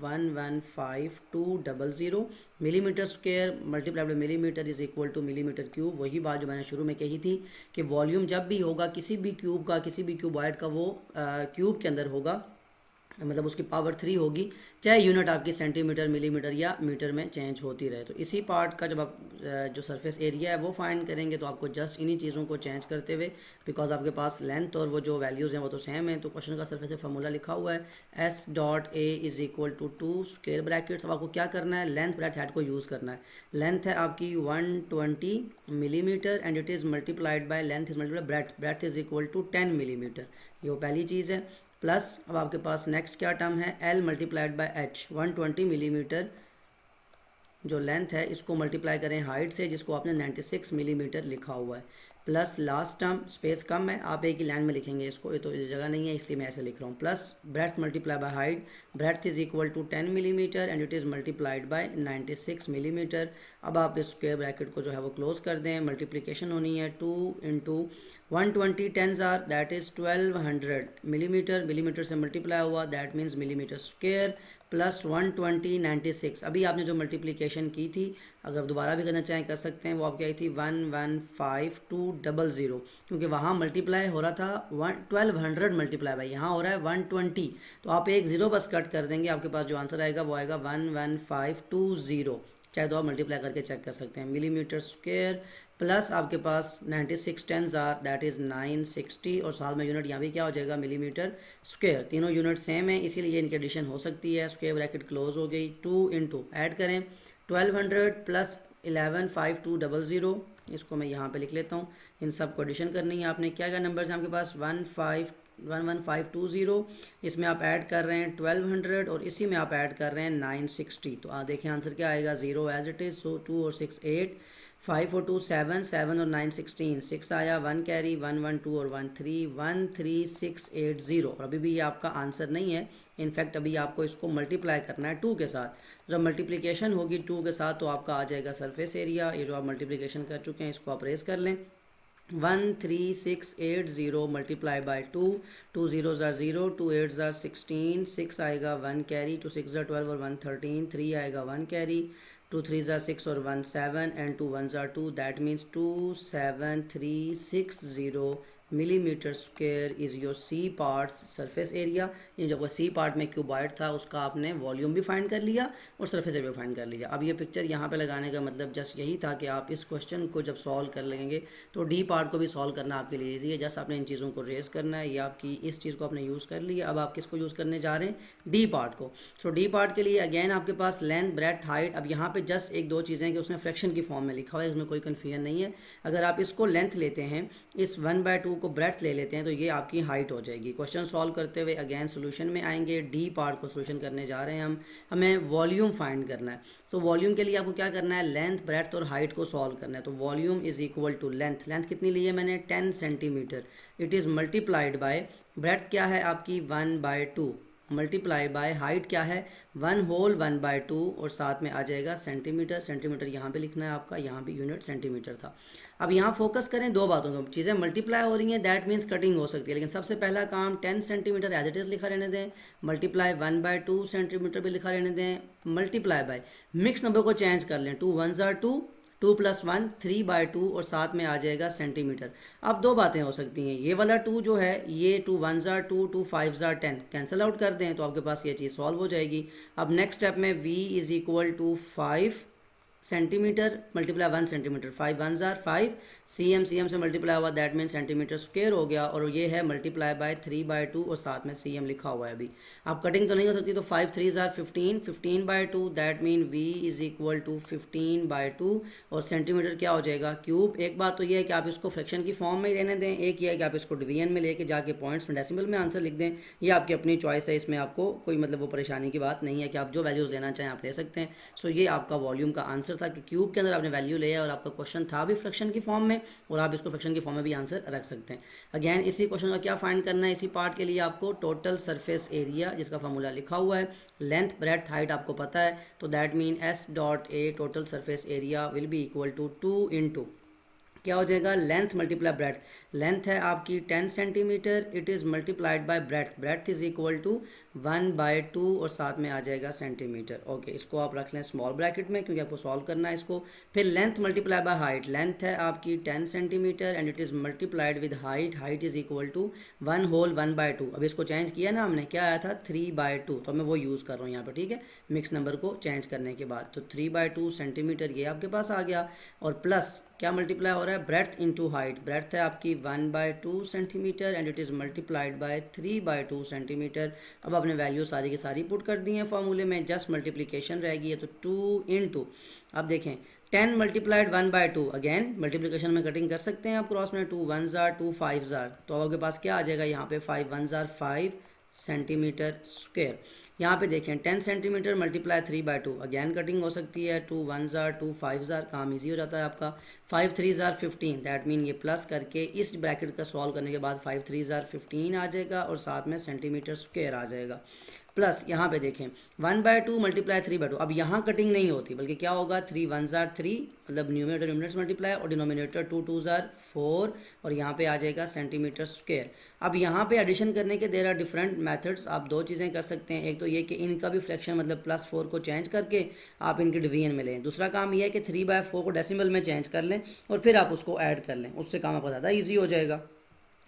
115200 millimetre square multiply by millimetre is equal two millimetre cube. वही बात जो मैंने शुरू में कही थी कि वॉल्यूम जब भी होगा किसी भी क्यूब का, किसी भी क्यूबॉइड का, वो क्यूब के अंदर होगा, मतलब उसकी पावर 3 होगी, चाहे यूनिट आपकी सेंटीमीटर मिलीमीटर या मीटर में चेंज होती रहे। तो इसी पार्ट का जब आप जो सरफेस एरिया है वो फाइंड करेंगे तो आपको जस्ट इन्हीं चीज़ों को चेंज करते हुए, बिकॉज आपके पास लेंथ और वो जो वैल्यूज़ हैं वो तो सेम है, तो क्वेश्चन का सरफेस फार्मूला लिखा हुआ है S dot A is equal to 2 square brackets. अब आपको क्या करना है, लेंथ ब्रेड्थ हाइट को यूज़ करना है। लेंथ है आपकी 120 millimetre and it is multiplied by length is multiplied breadth, breadth is equal to 10 millimetre, ये वो पहली चीज़ है। प्लस अब आपके पास नेक्स्ट क्या टर्म है, L multiplied by H, 120 millimetre जो लेंथ है इसको मल्टीप्लाई करें हाइट से जिसको आपने 96 मिलीमीटर लिखा हुआ है, प्लस लास्ट टर्म स्पेस कम है, आप एक ही लाइन में लिखेंगे इसको, ये तो इस जगह नहीं है इसलिए मैं ऐसे लिख रहा हूँ, plus breadth multiply by height, breadth is equal to 10 millimetre and it is multiplied by 96 millimetre. अब आप इस स्क्वायर ब्रैकेट को जो है वो क्लोज कर दें, मल्टीप्लिकेशन होनी है 2 into 120 10 are that is 1200 millimetre, millimetre से मल्टीप्लाई हुआ that means millimetre square, plus 120 96। अभी आपने जो मल्टीप्लिकेशन की थी अगर दोबारा भी करना चाहें कर सकते हैं, वो आपकी आई थी 115200, क्योंकि वहाँ मल्टीप्लाई हो रहा था 1200 मल्टीप्लाई बाई, यहाँ हो रहा है 120, तो आप एक ज़ीरो बस कट कर देंगे, आपके पास जो आंसर आएगा वो आएगा 11520, चाहे तो आप मल्टीप्लाई करके चेक कर सकते हैं। मिलीमीटर स्क्वायर प्लस आपके पास 96 टेंस आर दैट इज़ 960 और साथ में यूनिट यहाँ भी क्या हो जाएगा मिलीमीटर स्क्वायर। तीनों यूनिट सेम है इसीलिए इनकी एडिशन हो सकती है। स्क्वायर ब्रैकेट क्लोज हो गई। 2 इंटू ऐड करें 1200 प्लस 115200, इसको मैं यहाँ पे लिख लेता हूँ। इन सब को एडिशन करनी है आपने। क्या क्या नंबर्स हैं आपके पास 11520, इसमें आप ऐड कर रहे हैं 1200 और इसी में आप ऐड कर रहे हैं 960। तो देखें आंसर क्या आएगा 0 एज इट इज़। सो 2 और 6 8, 5 और 2 7, 7 और 9 16, 6 आया 1 कैरी 1 1 2 और 1 3, 1 3 6 8 0। और अभी भी ये आपका आंसर नहीं है। इनफैक्ट अभी आपको इसको मल्टीप्लाई करना है 2 के साथ। जब मल्टीप्लिकेशन होगी 2 के साथ तो आपका आ जाएगा सरफेस एरिया। ये जो आप मल्टीप्लिकेशन कर चुके हैं इसको आप रेज कर लें। 13680 multiply by 2, 2 zeros are 0, 2 8s are 16, 6 आएगा 1 कैरी, 2 6 are 12 और 1 13, 3 आएगा 1 कैरी, 2 3s are 6 और 1 7 and 2 1s are 2, that means 27360 millimetre square is your C parts surface area. ये जो सी पार्ट में क्यूबॉइड था उसका आपने वॉल्यूम भी फाइंड कर लिया और सरफेस एरिया भी फाइंड कर लिया। अब ये पिक्चर यहाँ पे लगाने का मतलब जस्ट यही था कि आप इस क्वेश्चन को जब सॉल्व कर लेंगे तो डी पार्ट को भी सॉल्व करना आपके लिए ईजी है। जस्ट आपने इन चीज़ों को रेस करना है। ये आपकी इस चीज़ को आपने यूज़ कर लिया। अब आप किसको यूज़ करने जा रहे हैं डी पार्ट को। सो डी पार्ट के लिए अगेन आपके पास लेंथ ब्रेड्थ हाइट। अब यहाँ पे जस्ट एक दो चीज़ें कि उसने फ्रैक्शन की फॉर्म में लिखा हुआ है, इसमें कोई कन्फ्यूजन नहीं है। अगर आप इसको लेंथ लेते हैं, इस 1/2 को ब्रेड्थ ले लेते हैं तो ये आपकी हाइट हो जाएगी। क्वेश्चन सॉल्व करते हुए अगेन सोल्यूशन में आएंगे। डी पार्ट को सोल्यूशन करने जा रहे हैं हमें वॉल्यूम फाइंड करना है। तो वॉल्यूम के लिए आपको क्या करना है लेंथ ब्रेड्थ और हाइट को सॉल्व करना है। तो volume is equal to length. Length कितनी ली है मैंने 10 centimetre. It is multiplied by breadth क्या है आपकी 1/2 मल्टीप्लाई बाय हाइट क्या है 1 होल 1/2 और साथ में आ जाएगा सेंटीमीटर। सेंटीमीटर यहाँ पे लिखना है आपका, यहाँ भी यूनिट सेंटीमीटर था। अब यहाँ फोकस करें दो बातों को। चीज़ें मल्टीप्लाई हो रही हैं दैट मीन्स कटिंग हो सकती है, लेकिन सबसे पहला काम 10 सेंटीमीटर एज इट इज़ लिखा रहने दें। मल्टीप्लाई 1/2 सेंटीमीटर भी लिखा रहने दें। मल्टीप्लाई बाय मिक्स नंबर को चेंज कर लें 2 1s are 2, 2 + 1 3/2 और साथ में आ जाएगा सेंटीमीटर। अब दो बातें हो सकती हैं। ये वाला 2 जो है ये 2 1s are 2, 2 5s are 10 cancel out कर दें तो आपके पास ये चीज़ सॉल्व हो जाएगी। अब नेक्स्ट स्टेप में v is equal to 5 centimetre multiply 1 centimetre 5 1s are 5, cm से मल्टीप्लाई हुआ दैट मीन सेंटीमीटर स्क्वायर हो गया और ये है मल्टीप्लाई बाय 3/2 और साथ में cm लिखा हुआ है। अभी अब कटिंग तो नहीं हो सकती तो 5 3s are 15, 15/2 that mean v is equal to 15/2 और सेंटीमीटर क्या हो जाएगा क्यूब। एक बात तो ये है कि आप इसको फ्रैक्शन की फॉर्म में ही रहने दें, एक ये है कि आप इसको डिवीजन में लेके जाके पॉइंट्स में डेसिमल में आंसर लिख दें। ये आपकी अपनी चॉइस है, इसमें आपको कोई मतलब वो परेशानी की बात नहीं है कि आप जो वैल्यूज़ लेना चाहें आप ले सकते हैं। सो ये आपका वॉल्यूम का आंसर था कि क्यूब के अंदर आपने वैल्यू लिया और आपका क्वेश्चन था भी फ्रैक्शन की फॉर्म में और आप इसको फ्रैक्शन की फॉर्म में भी आंसर रख सकते हैं। अगेन इसी क्वेश्चन का क्या फाइंड करना है, इसी पार्ट के लिए आपको टोटल सरफेस एरिया जिसका फार्मूला लिखा हुआ है, लेंथ ब्रेड्थ हाइट आपको पता है तो that mean S.A total surface area will be equal to 2 into क्या हो जाएगा लेंथ मल्टीप्लाई ब्रेड्थ। लेंथ है आपकी 10 centimetre, it is multiplied by breadth. Breadth is equal to 1/2 और साथ में आ जाएगा सेंटीमीटर। ओके इसको आप रख लें स्मॉल ब्रैकेट में क्योंकि आपको सॉल्व करना है इसको। फिर length multiply by height. Length है आपकी 10 centimetre and it is multiplied with height. Height is equal to 1 whole 1/2। अब इसको चेंज किया ना हमने, क्या आया था 3/2 तो मैं वो यूज़ कर रहा हूँ यहाँ पर, ठीक है मिक्स नंबर को चेंज करने के बाद। तो 3/2 सेंटीमीटर ये आपके पास आ गया और प्लस क्या मल्टीप्लाई हो रहा है ब्रेड्थ इंटू हाइट। ब्रेड्थ है आपकी 1/2 centimetre and it is multiplied bye 3/2 centimetre. अब आपने वैल्यू सारी की सारी पुट कर दी है फॉर्मूले में, जस्ट मल्टीप्लिकेशन रह गई है तो 2 इंटू अब देखें 10 मल्टीप्लाइड 1/2 अगेन मल्टीप्लिकेशन में कटिंग कर सकते हैं आप क्रॉस में 2 1s are 2 5s are तो अब आपके पास क्या आ जाएगा यहाँ पे 5 1s are 5 सेंटीमीटर स्क्वायर। यहाँ पे देखें 10 सेंटीमीटर मल्टीप्लाई 3/2 अगेन कटिंग हो सकती है 2 1s are 2 5s are काम इजी हो जाता है आपका। 5 3s are 15 दैट मीन ये प्लस करके इस ब्रैकेट का सॉल्व करने के बाद 5 3s are 15 आ जाएगा और साथ में सेंटीमीटर स्क्वायर आ जाएगा। प्लस यहाँ पे देखें 1/2 मल्टीप्लाई 3/2 अब यहाँ कटिंग नहीं होती बल्कि क्या होगा 3 1s are 3 मतलब न्यूमरेटर यूनिट्स मल्टीप्लाई और डिनोमिनेटर 2 2s are 4 और यहाँ पे आ जाएगा सेंटीमीटर स्क्वायर। अब यहाँ पे एडिशन करने के देर आर डिफरेंट मेथड्स। आप दो चीज़ें कर सकते हैं, एक तो ये कि इनका भी फ्रैक्शन मतलब +4 को चेंज करके आप इनके डिवीजन में लें। दूसरा काम यह है कि 3/4 को डेसिमल में चेंज कर लें और फिर आप उसको ऐड कर लें, उससे काम आपका ज़्यादा ईजी हो जाएगा।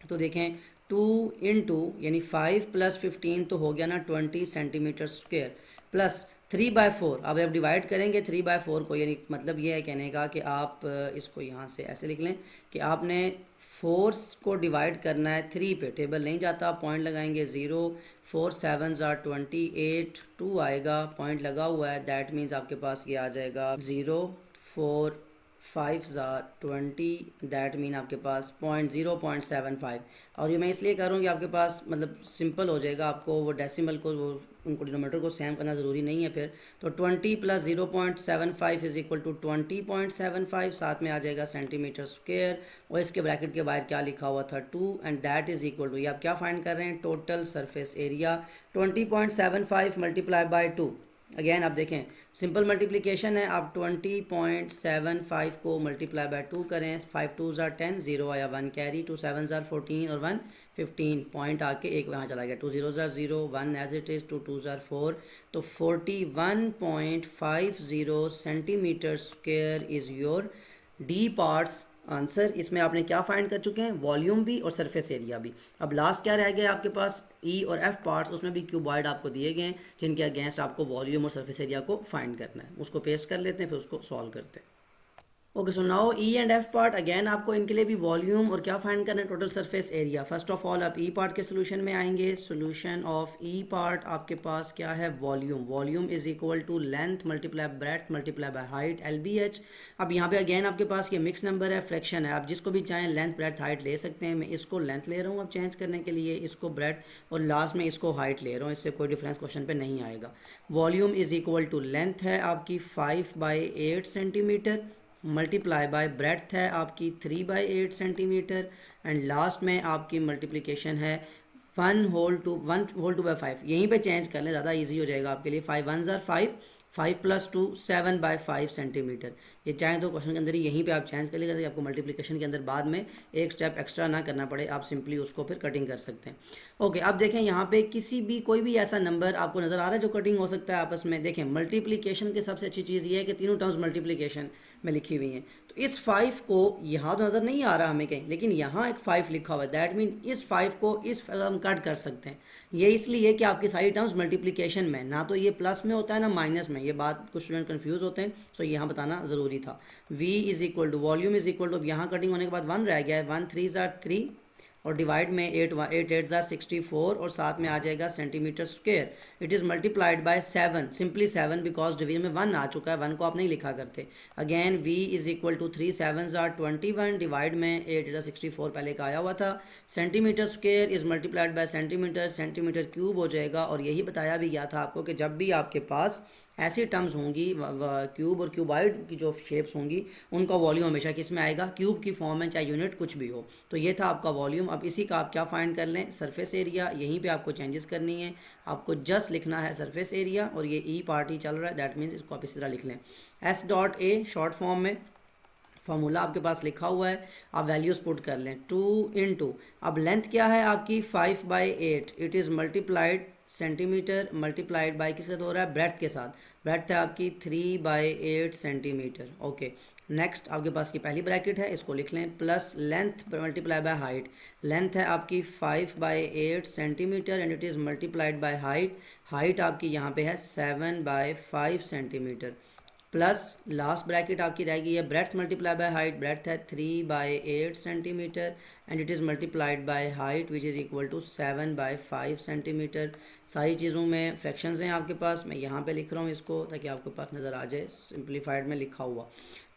तो देखें 2 इंटू यानी 5 + 15 तो हो गया ना 20 सेंटीमीटर स्क्वायर प्लस 3/4। अब आप डिवाइड करेंगे 3/4 को, यानी मतलब ये है कहने का कि आप इसको यहाँ से ऐसे लिख लें कि आपने फोर्स को डिवाइड करना है 3 पे। टेबल नहीं जाता, पॉइंट लगाएंगे 0, 4 7 28, 2 आएगा, पॉइंट लगा हुआ है, दैट मीन्स आपके पास ये आ जाएगा 0, 4 5 20, दैट मीन आपके पास 0.75। और ये मैं इसलिए कर रहा हूँ कि आपके पास मतलब सिंपल हो जाएगा, आपको वो डेसिमल को वो उनको डिनोमिनेटर को सेम करना ज़रूरी नहीं है फिर। तो 20 + 0.75 इज इक्वल टू 20.75, साथ में आ जाएगा सेंटीमीटर स्क्वेयर, और इसके ब्रैकेट के बाहर क्या लिखा हुआ था 2, and that is equal to, ये आप क्या फाइंड कर रहे हैं, total surface area 20.75 multiply by 2। Again आप देखें सिंपल मल्टीप्लिकेशन है, आप 20.75 को मल्टीप्लाई बाय 2 करें, 5 2 10, 0 आया, 1 कैरी, 2 7 14 और 1 15, पॉइंट आके एक वहाँ चला गया, 2 0 0, 1 एज इट इज़, 2 2 4, तो 41.50 centimetre square is your D parts answer. इसमें आपने क्या फाइंड कर चुके हैं, वॉल्यूम भी और सरफेस एरिया भी। अब लास्ट क्या रह गया आपके पास, ई और एफ पार्ट्स, उसमें भी क्यूबॉइड आपको दिए गए हैं जिनके अगेंस्ट आपको वॉल्यूम और सरफेस एरिया को फाइंड करना है। उसको पेस्ट कर लेते हैं, फिर उसको सॉल्व करते हैं। Okay, so now E and F part, again आपको इनके लिए भी वॉल्यूम और क्या फाइंड करना है, total surface area. First of all आप ई पार्ट के सोल्यूशन में आएंगे। सोल्यूशन ऑफ ई पार्ट आपके पास क्या है, volume. Volume is equal to length multiply breadth multiply by height, LBH। अब यहाँ पे अगेन आपके पास ये मिक्स नंबर है, फ्रैक्शन है, आप जिसको भी चाहें लेंथ ब्रेड्थ हाइट ले सकते हैं। मैं इसको लेंथ ले रहा हूँ अब चेंज करने के लिए, इसको ब्रेड्थ, और लास्ट में इसको हाइट ले रहा हूँ, इससे कोई डिफरेंस क्वेश्चन पे नहीं आएगा। Volume is equal to length है आपकी 5/8 सेंटीमीटर, मल्टीप्लाई बाय ब्रेड्थ है आपकी 3/8 सेंटीमीटर, एंड लास्ट में आपकी मल्टीप्लिकेशन है 1 होल टू 5। यहीं पे चेंज कर लें, ज़्यादा इजी हो जाएगा आपके लिए। 5 1 5, 5 + 2 7/5 सेंटीमीटर। ये चाहे तो क्वेश्चन के अंदर ही यहीं पे आप चेंज कर लीजिए ताकि आपको मल्टीप्लिकेशन के अंदर बाद में एक स्टेप एक्स्ट्रा ना करना पड़े, आप सिंपली उसको फिर कटिंग कर सकते हैं। ओके, अब देखें यहाँ पे किसी भी कोई भी ऐसा नंबर आपको नज़र आ रहा है जो कटिंग हो सकता है आपस में। देखें मल्टीप्लिकेशन की सबसे अच्छी चीज़ ये है कि तीनों टर्म्स मल्टीप्लिकेशन में लिखी हुई हैं। तो इस 5 को यहाँ तो नज़र नहीं आ रहा हमें कहीं, लेकिन यहाँ एक 5 लिखा हुआ है, दैट मीन इस 5 को इस हम कट कर सकते हैं। ये इसलिए कि आपकी सारी टर्म्स मल्टीप्लिकेशन में, ना तो ये प्लस में होता है ना माइनस में, ये बात कुछ स्टूडेंट कंफ्यूज होते हैं, सो यहाँ बताना ज़रूरी था। V is equal to volume is equal to, यहाँ कटिंग होने के बाद 1 रह गया है, 1 3 3 और डिवाइड में 8 8 8 64, और साथ में आ जाएगा centimetre square. It is multiplied bye 7, simply 7 because division में 1 आ चुका है, 1 को आप नहीं लिखा करते। Again V is equal to 3 7 21, divide में 8 8 64 पहले का आया हुआ था। Centimetre square is multiplied by centimetre, centimetre cube हो जाएगा। और यही बताया भी गया था आपको कि जब भी आपके पास ऐसी टर्म्स होंगी क्यूब और क्यूबाइड की जो शेप्स होंगी, उनका वॉल्यूम हमेशा किस में आएगा, क्यूब की फॉर्म में, चाहे यूनिट कुछ भी हो। तो ये था आपका वॉल्यूम। अब इसी का आप क्या फाइंड कर लें, सरफेस एरिया। यहीं पे आपको चेंजेस करनी है, आपको जस्ट लिखना है सरफेस एरिया, और ये ई पार्ट ही चल रहा है, दैट मीन्स इसको आप इस तरह लिख लें, S.A शॉर्ट फॉर्म में। फार्मूला आपके पास लिखा हुआ है, आप वैल्यूज पुट कर लें, 2 × अब लेंथ क्या है आपकी 5/8, it is multiplied centimetre multiplied by किसके साथ हो रहा है, ब्रेड्थ के साथ। ब्रेड्थ है आपकी 3/8 सेंटीमीटर। ओके, नेक्स्ट आपके पास की पहली ब्रैकेट है, इसको लिख लें, plus length multiply by height. Length है आपकी 5/8 centimetre and it is multiplied by height. Height आपकी यहाँ पे है 7/5 सेंटीमीटर, प्लस लास्ट ब्रैकेट आपकी रहेगी ये breadth multiply by height. Breadth है 3/8 centimetre and it is multiplied by height which is equal to 7/5 centimetre. सारी चीज़ों में फ्रैक्शंस हैं आपके पास, मैं यहाँ पे लिख रहा हूँ इसको ताकि आपके पास नज़र आ जाए, सिंप्लीफाइड में लिखा हुआ।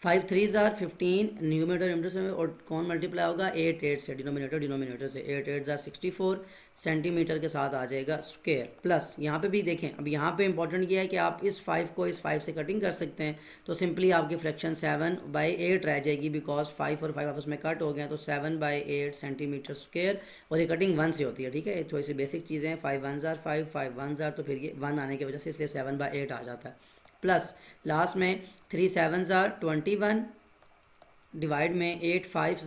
5 3 15 न्यूमरेटर डिनोमिनेटर से, और कौन मल्टीप्लाई होगा 8 8 से, डिनोमिनेटर से 8 8 64 सेंटीमीटर के साथ आ जाएगा स्क्वायर। प्लस यहाँ पे भी देखें, अब यहाँ पे इंपॉर्टेंट ये है कि आप इस 5 को इस 5 से कटिंग कर सकते हैं, तो सिंपली आपकी फ्रैक्शन 7/8 रह जाएगी, बिकॉज 5 और 5 आपस में कट हो गए, तो 7/8 सेंटीमीटर स्क्वायर, और ये कटिंग 1 से होती है, ठीक है। थोड़ी सी बेसिक चीज़ें हैं, 5 1 5 5 1 तो फिर ये 1 आने की वजह से इसलिए 7/8 आ जाता है। प्लस लास्ट में 3 7 21, डिवाइड में 8 5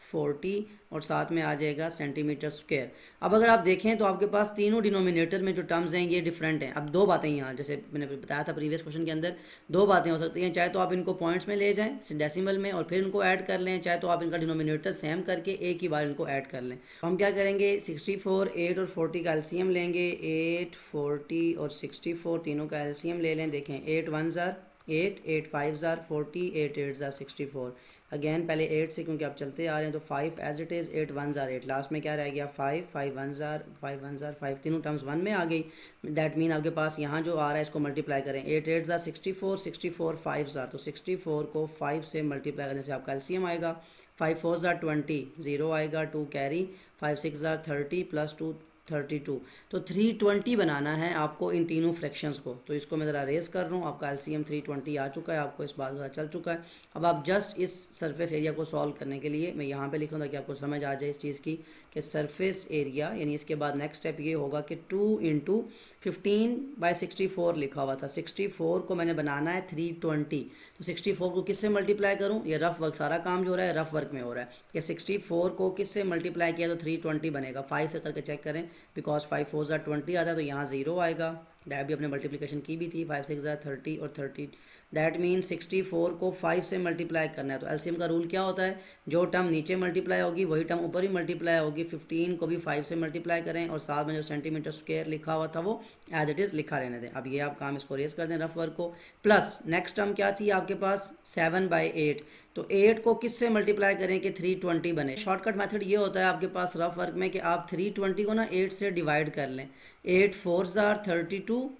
40 और साथ में आ जाएगा सेंटीमीटर स्क्वायर। अब अगर आप देखें तो आपके पास तीनों डिनोमिनेटर में जो टर्म्स हैं ये डिफरेंट हैं। अब दो बातें यहाँ, जैसे मैंने बताया था प्रीवियस क्वेश्चन के अंदर, दो बातें हो सकती हैं। चाहे तो आप इनको पॉइंट्स में ले जाएं डेसिमल में और फिर इनको ऐड कर लें, चाहे तो आप इनका डिनोमिनेटर सेम करके एक ही बार इनको ऐड कर लें। तो हम क्या करेंगे, 64, 8 और 40 का एलसीएम लेंगे। 8, 40 और 64 तीनों का एलसीएम ले लें। देखें 8 1 ज़ार 8, 8 5 ज़ार 40, 8 8 ज़ार 64। अगेन पहले 8 से क्योंकि आप चलते आ रहे हैं तो 5 एज इट इज़, 8 1 ज़ार 8, लास्ट में क्या रह गया 5, 5 1 ज़ार 5 1 ज़ार 5, तीनों टर्म्स 1 में आ गई। दैट मीन आपके पास यहाँ जो आ रहा है इसको मल्टीप्लाई करें। 8 8 ज़ार 64, 64 5 ज़ार, तो 64 को 5 से मल्टीप्लाई करने से आपका एलसीएम आएगा। 5 4 ज़ार 20, 0 आएगा, 2 कैरी, 5 6 ज़ार 30 प्लस 2 32। तो 320 बनाना है आपको इन तीनों फ्रैक्शंस को। तो इसको मैं ज़रा रेस कर रहा हूँ, आपका एलसीएम 320 आ चुका है, आपको इस बात का चल चुका है। अब आप जस्ट इस सरफेस एरिया को सॉल्व करने के लिए मैं यहाँ पे लिख रहा हूँ ताकि आपको समझ आ जाए इस चीज़ की कि सरफेस एरिया, यानी इसके बाद नेक्स्ट स्टेप ये होगा कि 2 इंटू 15/64 लिखा हुआ था। 64 को मैंने बनाना है 320, तो 64 को किससे मल्टीप्लाई करूँ? ये रफ वर्क, सारा काम जो हो रहा है रफ वर्क में हो रहा है कि 64 को किससे मल्टीप्लाई किया तो 320 बनेगा। 5 से करके चेक करें, बिकॉज 5 4 ज़ार 20 आता है तो यहाँ 0 आएगा। दैट भी अपने मल्टीप्लिकेशन की भी थी, 5 6 ज़ार 30 और 30। दैट मीन 64 को 5 से मल्टीप्लाई करना है। तो एलसीएम का रूल क्या होता है, जो टर्म नीचे मल्टीप्लाई होगी वही टर्म ऊपर ही मल्टीप्लाई होगी। 15 को भी 5 से मल्टीप्लाई करें और साथ में जो सेंटीमीटर स्क्वायर लिखा हुआ था वो एज इट इज़ लिखा रहने दें। अब ये आप काम इसको रेस कर दें रफ वर्क को। प्लस नेक्स्ट टर्म क्या थी आपके पास 7/8, तो 8 को किससे मल्टीप्लाई करें कि 320 बने। शॉर्टकट मेथड ये होता है आपके पास रफ वर्क में कि आप 320 को ना 8 से डिवाइड कर लें। 8 4 ज़ार 32,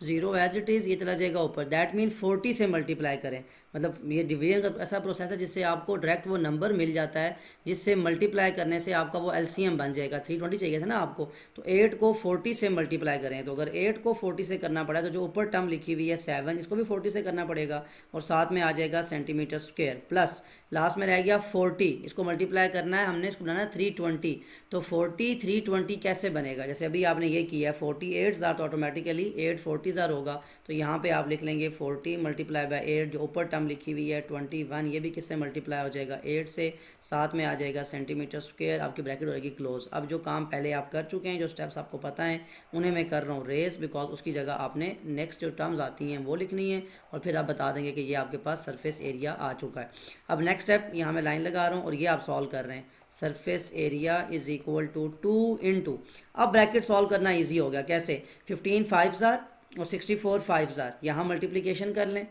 0 एज इट इज़, ये चला जाएगा ऊपर। दैट मीन 40 से मल्टीप्लाई करें। मतलब ये डिवीजन का ऐसा प्रोसेस है जिससे आपको डायरेक्ट वो नंबर मिल जाता है जिससे मल्टीप्लाई करने से आपका वो एलसीएम बन जाएगा। 320 चाहिए था ना आपको, तो 8 को 40 से मल्टीप्लाई करें। तो अगर 8 को 40 से करना पड़ा तो जो ऊपर टर्म लिखी हुई है 7, इसको भी 40 से करना पड़ेगा और साथ में आ जाएगा सेंटीमीटर स्क्वायर। प्लस लास्ट में रह गया 40, इसको मल्टीप्लाई करना है हमने, इसको बनाना है 320। तो 40 320 कैसे बनेगा, जैसे अभी आपने ये किया 48 ज़ार, तो ऑटोमेटिकली 8 40 ज़ार होगा। तो यहाँ पे आप लिख लेंगे 40 मल्टीप्लाई बाय 8, जो ऊपर टर्म लिखी हुई है 21, ये भी किससे मल्टीप्लाई हो जाएगा 8 से, साथ में आ जाएगा सेंटीमीटर स्क्वायर, आपकी ब्रैकेट हो जाएगी क्लोज। अब जो काम पहले आप कर चुके हैं, जो स्टेप्स आपको पता हैं, उन्हें मैं कर रहा हूँ रेस, बिकॉज उसकी जगह आपने नेक्स्ट जो टर्म्स आती हैं वो लिखनी है और फिर आप बता देंगे कि ये आपके पास सरफेस एरिया आ चुका है। अब नेक्स्ट स्टेप यहाँ मैं लाइन लगा रहा हूँ और ये आप सॉल्व कर रहे हैं। Surface area is equal to 2 into, अब ब्रैकेट सॉल्व करना ईजी हो गया। कैसे, 15 5 ज़ार और 64 5 ज़ार, यहाँ मल्टीप्लिकेशन कर लें।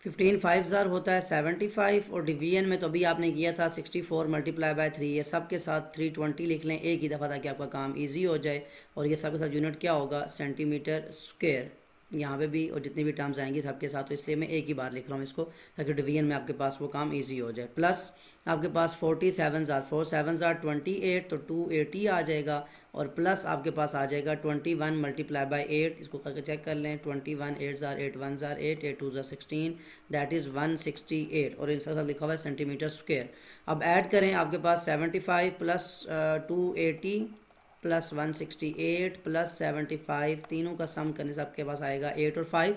15 5 ज़ार होता है 75 और डिवीजन में तो अभी आपने किया था 64 मल्टीप्लाई बाय 3, ये सब के साथ 320 लिख लें एक ही दफ़ा ताकि आपका काम इजी हो जाए। और ये सब के साथ यूनिट क्या होगा, सेंटीमीटर स्क्वायर, यहाँ पे भी और जितनी भी टर्म्स आएंगी सबके साथ, तो इसलिए मैं एक ही बार लिख रहा हूँ इसको ताकि डिवीजन में आपके पास वो काम इजी हो जाए। प्लस आपके पास 47 ज़ार 4 7 ज़ार 28, तो 280 आ जाएगा और प्लस आपके पास आ जाएगा 21 मल्टीप्लाई बाय 8, इसको करके चेक कर लें। 21 8 ज़ार 8 1 ज़ार 8 8 2 ज़ार 16, दैट इज़ 168 और इनके साथ लिखा हुआ है सेंटीमीटर स्क्वायर। अब ऐड करें, आपके पास 75 प्लस 280 प्लस 168 प्लस 75, तीनों का सम करने से आपके पास आएगा 8 और 5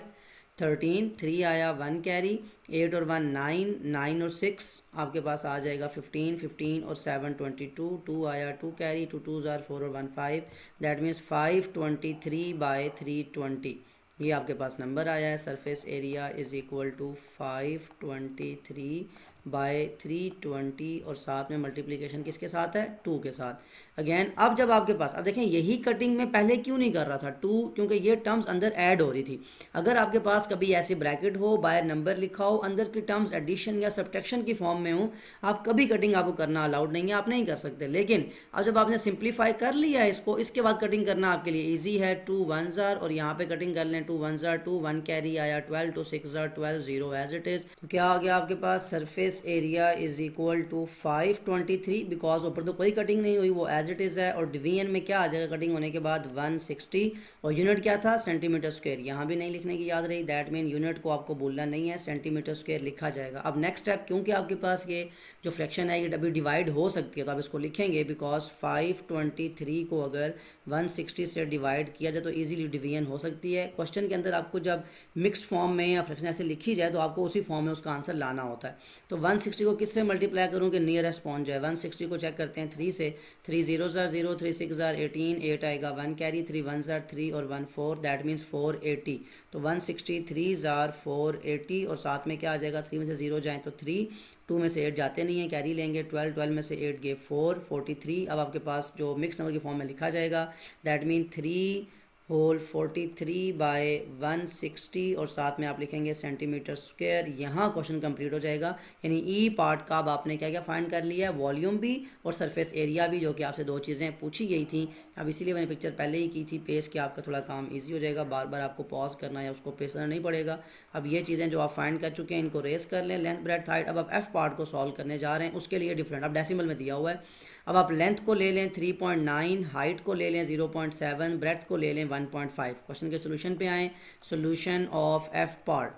13, 3 आया 1 कैरी, 8 और 1 9, 9 और 6 आपके पास आ जाएगा 15, 15 और 7 22, 2 आया 2 कैरी, 2 2 ज़ार 4 और 1 5, दैट मीन्स 523/320 ये आपके पास नंबर आया है। Surface area is equal to 523/320 और साथ में मल्टीप्लिकेशन किसके साथ है, 2 के साथ। अगेन अब जब आपके पास, अब देखें यही कटिंग में पहले क्यों नहीं कर रहा था 2, क्योंकि ये टर्म्स अंदर ऐड हो रही थी। अगर आपके पास कभी ऐसी ब्रैकेट हो, बाय नंबर लिखा हो, अंदर की टर्म्स एडिशन या सब्ट्रैक्शन की फॉर्म में हो, आप कभी कटिंग आपको करना अलाउड नहीं है, आप नहीं कर सकते। लेकिन अब जब आपने सिंप्लीफाई कर लिया है इसको, इसके बाद कटिंग करना आपके लिए ईजी है। 2 1 ज़ार और यहाँ पे कटिंग कर लें, 2 1 ज़ार 2, 1 कैरी आया 12, 2 6 ज़ार 12, 0 एज इट इज़। तो क्या आ गया आपके पास, surface area is equal to 523, because ऊपर तो कोई कटिंग नहीं हुई, वो एज इट इज़ है। और डिवीजन में क्या आ जाएगा कटिंग होने के बाद, 160 और यूनिट क्या था, सेंटीमीटर स्क्वायर, यहाँ भी नहीं लिखने की याद रही। दैट मीन यूनिट को आपको बोलना नहीं है, सेंटीमीटर स्क्वायर लिखा जाएगा। अब नेक्स्ट स्टेप, क्योंकि आपके पास ये जो फ्रैक्शन है ये अभी डिवाइड हो सकती है तो आप इसको लिखेंगे, बिकॉज 523 को अगर 160 से डिवाइड किया जाए तो इजीली डिवीजन हो सकती है। क्वेश्चन के अंदर आपको जब मिक्स्ड फॉर्म में या फ्रैक्शन ऐसे लिखी जाए तो आपको उसी फॉर्म में उसका आंसर लाना होता है। तो 160 को किससे मल्टीप्लाई करूँ कि नियरेस्ट पॉइंट जो है 160 को चेक करते हैं 3 से। 3 0 0, 3 6 18, 8 आएगा 1 कैरी, 3 1 3 और 1 4, दैट मीन्स 480। तो 160 3 480 और साथ में क्या आ जाएगा, 3 में से 0 जाएँ तो 3, 2 में से 8 जाते नहीं हैं, कैरी लेंगे 12, 12 में से 8 गए 4, 43। अब आपके पास जो मिक्स नंबर की फॉर्म में लिखा जाएगा दैट मीन 3 होल 43 बाय 160 और साथ में आप लिखेंगे सेंटीमीटर स्क्वायर। यहाँ क्वेश्चन कंप्लीट हो जाएगा। यानी ई पार्ट का अब आपने क्या क्या फाइंड कर लिया है, वॉल्यूम भी और सरफेस एरिया भी, जो कि आपसे दो चीज़ें पूछी गई थी। अब इसीलिए मैंने पिक्चर पहले ही की थी पेश कि आपका थोड़ा काम ईजी हो जाएगा, बार बार आपको पॉज करना या उसको पेश करना नहीं पड़ेगा। अब ये चीज़ें जो आप फाइंड कर चुके हैं इनको रेस कर लें, लेंथ ब्रेड्थ हाइट। अब आप एफ पार्ट को सॉल्व करने जा रहे हैं, उसके लिए डिफरेंट अब डेसिमल में दिया हुआ है। अब आप लेंथ को ले लें 3.9, हाइट को ले लें 0.7, ब्रेड्थ को ले लें 1.5। क्वेश्चन के सोल्यूशन पे आएँ। सोल्यूशन ऑफ एफ पार्ट,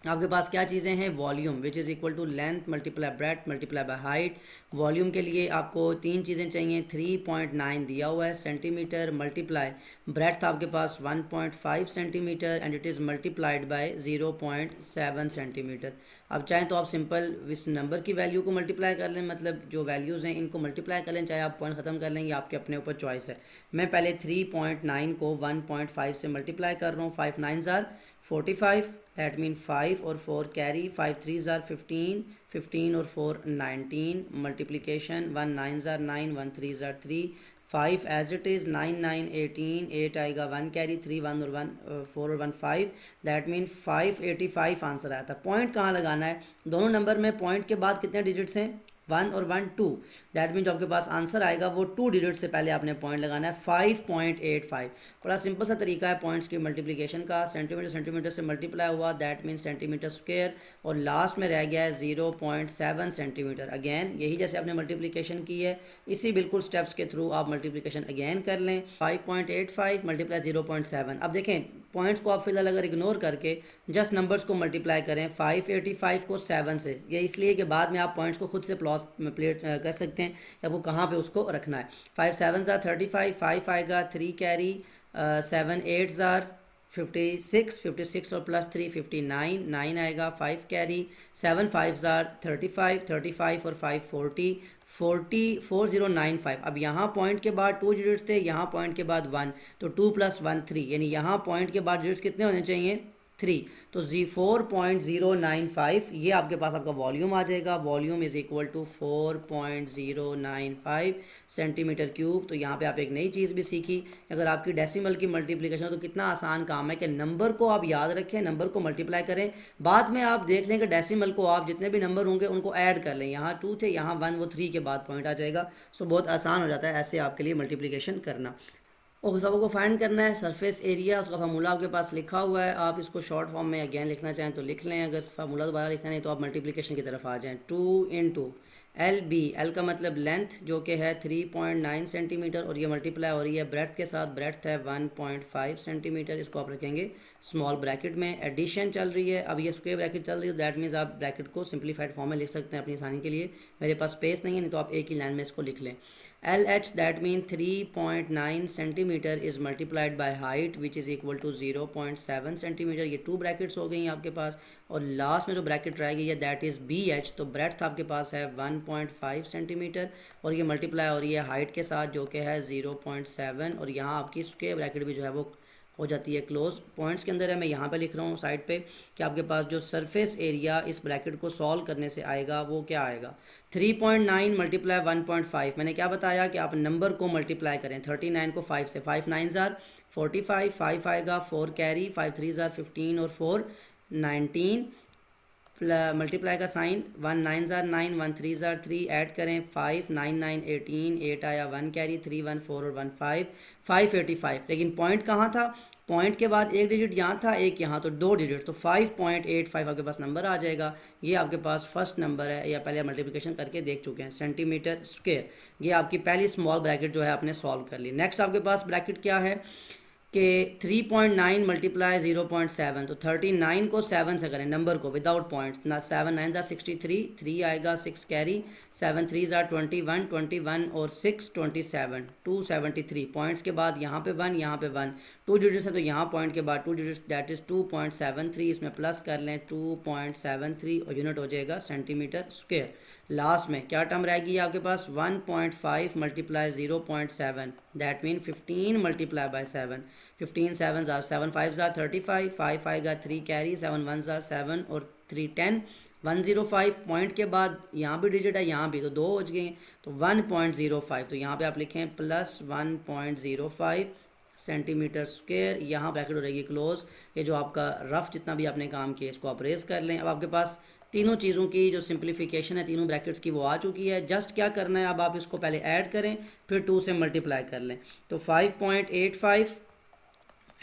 आपके पास क्या चीज़ें हैं, volume which is equal to length multiply breadth multiply by height. Volume के लिए आपको 3 चीज़ें चाहिए, 3.9 दिया हुआ है सेंटीमीटर, मल्टीप्लाई ब्रेड्थ आपके पास 1.5 centimetre and it is multiplied bye 0.7 centimetre. अब चाहें तो आप सिंपल इस नंबर की वैल्यू को मल्टीप्लाई कर लें, मतलब जो वैल्यूज़ हैं इनको मल्टीप्लाई कर लें, चाहे आप पॉइंट ख़त्म कर लें, ये आपके अपने ऊपर चॉइस है। मैं पहले 3.9 को 1.5 से मल्टीप्लाई कर रहा हूँ। 5 9 45, दैट मीन 5 और 4 कैरी, 5 3 15, 15 और 4 19, मल्टीप्लिकेशन 1 9 9, 1 3 3, 5 एज इट इज़, 9 9 18, 8 आएगा 1 कैरी, 3 1 और 1 4 और 1 5, दैट मीन 585 आंसर आया था। पॉइंट कहाँ लगाना है, दोनों नंबर में पॉइंट के बाद कितने डिजिट्स हैं, 1 और 1 2, दैट मीन जो आपके पास आंसर आएगा वो 2 डिजिट से पहले आपने पॉइंट लगाना है 5.85। बड़ा सिंपल सा तरीका है पॉइंट्स की मल्टीप्लिकेशन का। सेंटीमीटर सेंटीमीटर से मल्टीप्लाई हुआ दैट मीन सेंटीमीटर स्क्वायर, और लास्ट में रह गया है 0.7 सेंटीमीटर। अगेन यही जैसे आपने मल्टीप्लिकेशन की है, इसी बिल्कुल स्टेप्स के थ्रू आप मल्टीप्लिकेशन अगेन कर लें। 5.85 मल्टीप्लाई 0.7। अब देखें पॉइंट्स को आप फिलहाल अगर इग्नोर करके जस्ट नंबर्स को मल्टीप्लाई करें 585 को 7 से, ये इसलिए कि बाद में आप पॉइंट्स को खुद से प्लेट कर सकते हैं कि आपको कहाँ पे उसको रखना है। 5 7 35, 5 आएगा 3 कैरी, 7 8 56, 56 और प्लस 3 59, 9 आएगा 5 कैरी, 7 5 35, 35 और 5 40, 4095। अब यहाँ पॉइंट के बाद 2 डिजिट्स थे, यहाँ पॉइंट के बाद 1, तो 2 + 1 3, यानी यहाँ पॉइंट के बाद डिजिट्स कितने होने चाहिए, 3, तो 4.095 ये आपके पास आपका वॉल्यूम आ जाएगा। Volume is equal to 4.095 centimetre cube. तो यहाँ पे आप एक नई चीज़ भी सीखी, अगर आपकी डेसिमल की मल्टीप्लिकेशन हो तो कितना आसान काम है कि नंबर को आप याद रखें, नंबर को मल्टीप्लाई करें, बाद में आप देख लें कि डेसिमल को आप जितने भी नंबर होंगे उनको ऐड कर लें। यहाँ 2 थे, यहाँ 1, वो 3 के बाद पॉइंट आ जाएगा। सो बहुत आसान हो जाता है ऐसे आपके लिए मल्टीप्लिकेशन करना। और सबको फाइंड करना है सरफेस एरिया, उसका फार्मूला आपके पास लिखा हुआ है। आप इसको शॉर्ट फॉर्म में अगेन लिखना चाहें तो लिख लें, अगर फार्मूला दोबारा लिखना नहीं तो आप मल्टीप्लिकेशन की तरफ आ जाएं। 2 × LB, L का मतलब लेंथ जो कि है 3.9 सेंटीमीटर, और ये मल्टीप्लाई हो रही है ब्रेड्थ के साथ, ब्रेड्थ है 1.5 सेंटीमीटर। इसको आप रखेंगे स्मॉल ब्रैकेट में। एडिशन चल रही है, अब ये स्क्वायर ब्रैकेट चल रही है, दैट मीन्स आप ब्रैकेट को सिंप्लीफाइड फॉर्म में लिख सकते हैं अपनी आसानी के लिए। मेरे पास स्पेस नहीं है, नहीं तो आप एक ही लाइन में इसको लिख लें। LH that mean 3.9 centimetre is multiplied by height which is equal to 0.7 centimetre. ये 2 ब्रैकेट्स हो गई आपके पास, और लास्ट में जो ब्रैकेट रह गई है दैट इज़ BH। तो ब्रेड्थ आपके पास है 1.5 सेंटीमीटर, और ये मल्टीप्लाई हो रही है हाइट के साथ जो कि है 0.7, और यहाँ आपकी स्क्वायर ब्रैकेट भी जो है वो हो जाती है क्लोज। पॉइंट्स के अंदर है, मैं यहाँ पे लिख रहा हूँ साइड पे कि आपके पास जो सरफेस एरिया इस ब्रैकेट को सॉल्व करने से आएगा वो क्या आएगा, 3.9 मल्टीप्लाई 1.5। मैंने क्या बताया कि आप नंबर को मल्टीप्लाई करें, 39 को 5 से, 5 9 45, 5 आएगा 4 कैरी, 5 3 15 और 4 19, मल्टीप्लाई का साइन, 1 9 9, 1 3 3, ऐड करें 5 9 9 18, 8 आया 1 कैरी, 3 1 4 और 1 5, 585। लेकिन पॉइंट कहाँ था, पॉइंट के बाद एक डिजिट यहाँ था, एक यहाँ, तो 2 डिजिट, तो 5.85 आपके पास नंबर आ जाएगा। ये आपके पास फर्स्ट नंबर है, या पहले मल्टीप्लिकेशन करके देख चुके हैं, सेंटीमीटर स्क्वायर। ये आपकी पहली स्मॉल ब्रैकेट जो है आपने सॉल्व कर ली। नेक्स्ट आपके पास ब्रैकेट क्या है कि 3.9 मल्टीप्लाई 0.7, तो 39 को 7 से करें नंबर को विदाउट पॉइंट्स ना, 7 9 63, 3 आएगा 6 कैरी, 7 3 21 और 6 27, 273। पॉइंट्स के बाद यहाँ पे 1, यहाँ पे 1, 2 डिजिट्स है तो यहाँ पॉइंट के बाद 2 डिजिट्स दैट इज़ 2.73, इसमें प्लस कर लें 2.73 और यूनिट हो जाएगा सेंटीमीटर स्क्वायर। लास्ट में क्या टर्म रहेगी आपके पास 1.5 multiply 0.7 that mean 15 multiply by 7, 15 7 jar 7 5 jar 35, 5 आएगा 3 कैरी, 7 1 जार 7 और 3 10, 105 पॉइंट के बाद यहाँ भी डिजिट है यहाँ भी तो 2 हो गए तो 1.05, तो यहाँ पे आप लिखें प्लस 1.05 सेंटीमीटर स्क्वायर, यहाँ ब्रैकेट हो रहेगी क्लोज। ये जो आपका रफ जितना भी आपने काम किया इसको आप रेज कर लें। अब आपके पास तीनों चीज़ों की जो सिंप्लीफिकेशन है तीनों ब्रैकेट्स की वो आ चुकी है। जस्ट क्या करना है, अब आप इसको पहले ऐड करें फिर 2 से मल्टीप्लाई कर लें तो 5.85,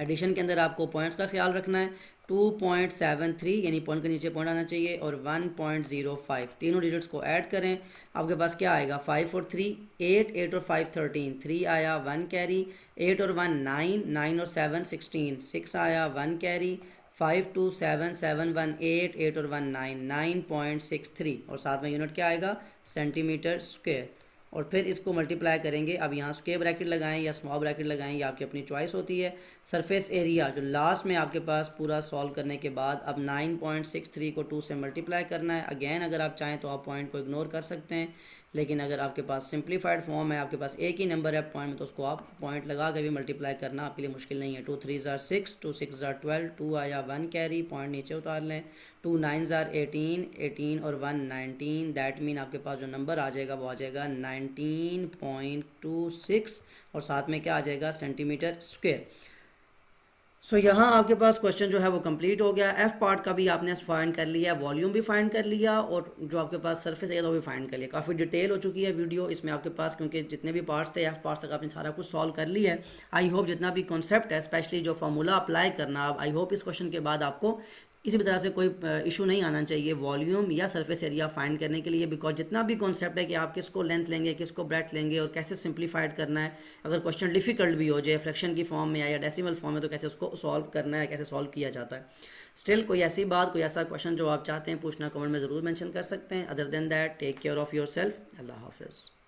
एडिशन के अंदर आपको पॉइंट्स का ख्याल रखना है, 2.73 यानी पॉइंट के नीचे पॉइंट आना चाहिए और 1.05, तीनों डिजिट्स को ऐड करें। आपके पास क्या आएगा 5 और 3 8, 8 और 5 13, 3 आया 1 कैरी, 8 और 1 9, 9 और 7 16, 6 आया 1 कैरी, 5 2 7 7 1 8, 8 और 1 9, 9.63 और साथ में यूनिट क्या आएगा सेंटीमीटर स्क्वायर। और फिर इसको मल्टीप्लाई करेंगे। अब यहाँ स्क्वायर ब्रैकेट लगाएं या स्मॉल ब्रैकेट लगाएं, ये आपकी अपनी चॉइस होती है। सरफेस एरिया जो लास्ट में आपके पास पूरा सॉल्व करने के बाद अब 9.63 को 2 से मल्टीप्लाई करना है। अगेन अगर आप चाहें तो आप पॉइंट को इग्नोर कर सकते हैं, लेकिन अगर आपके पास सिंप्लीफाइड फॉर्म है, आपके पास एक ही नंबर है पॉइंट में, तो उसको आप पॉइंट लगा के भी मल्टीप्लाई करना आपके लिए मुश्किल नहीं है। 2 3 जार 6, 2 6 जार 12, 2 आया 1 कैरी, पॉइंट नीचे उतार लें, 2 9 जार 18, 18 और 1 19, दैट मीन आपके पास जो नंबर आ जाएगा वो आ जाएगा 19.26 और साथ में क्या आ जाएगा सेंटीमीटर स्क्वायर। सो यहाँ आपके पास क्वेश्चन जो है वो कंप्लीट हो गया। एफ पार्ट का भी आपने फाइंड कर लिया, वॉल्यूम भी फाइंड कर लिया और जो आपके पास सरफेस एरिया वो भी फाइंड कर लिया। काफ़ी डिटेल हो चुकी है वीडियो इसमें आपके पास, क्योंकि जितने भी पार्ट्स थे एफ पार्ट्स तक आपने सारा कुछ सॉल्व कर लिया है। आई होप जितना भी कॉन्सेप्ट है, स्पेशली जो फार्मूला अप्लाई करना, आई होप इस क्वेश्चन के बाद आपको किसी भी तरह से कोई इशू नहीं आना चाहिए वॉल्यूम या सरफेस एरिया फाइंड करने के लिए, बिकॉज जितना भी कॉन्सेप्ट है कि आप किसको लेंथ लेंगे, किसको ब्रेथ लेंगे और कैसे सिंप्लीफाइड करना है, अगर क्वेश्चन डिफिकल्ट भी हो जाए फ्रैक्शन की फॉर्म में या डेसिमल फॉर्म में, तो कैसे उसको सॉल्व करना है, कैसे सॉल्व किया जाता है। स्टिल कोई ऐसी बात, कोई ऐसा क्वेश्चन जो आप चाहते हैं पूछना, कमेंट में ज़रूर मेंशन कर सकते हैं। Other than that take care of yourself. अल्लाह हाफिज़।